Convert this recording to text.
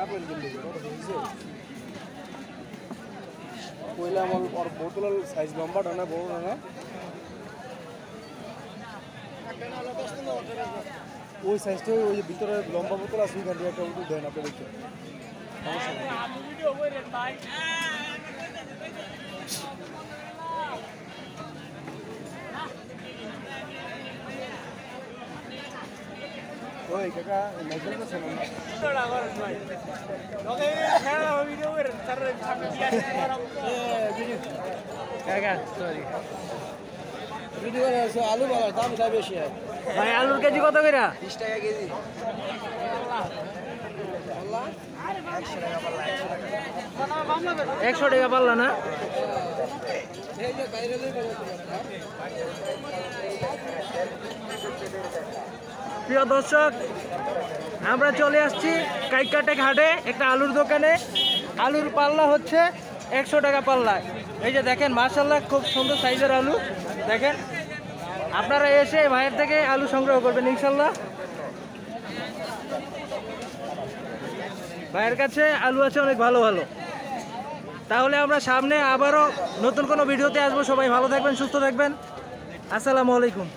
apple কিনতে কইলাম ওর বোতল সাইজ লম্বাটা না বড় না ওই সাইজটা ওই ভিতরে লম্বা বোতল আছে ওইখান থেকে একটা বোতল দেন আপনি দেখতে ওই কাকা নাইকেল আছে না ওকে খেলা ভিডিও করে তার সামনে দিয়ে কাকা সরি ভিডিও আছে আলু বাজার দাম বেশি ভাই আলুর কেজি কত করে 20 টাকা কেজি আল্লাহ 100 টাকা পাল্লা না এই যে বাইরে প্রিয় দর্শক আমরা চলে আসছি কাইকাটেক হাটে একটা আলুর দোকানে আলুর পাল্লা হচ্ছে 100 টাকা পাল্লা এই যে দেখেন মাশাআল্লাহ খুব সুন্দর সাইজের আলু দেখেন আপনারা এসে ভাইয়ের থেকে আলু সংগ্রহ করবেন ইনশাআল্লাহ ভাইয়ের কাছে আলু আছে অনেক ভালো ভালো তাহলে আমরা সামনে আবারও নতুন কোনো ভিডিওতে আসবো সবাই ভালো থাকবেন সুস্থ থাকবেন আসসালামু আলাইকুম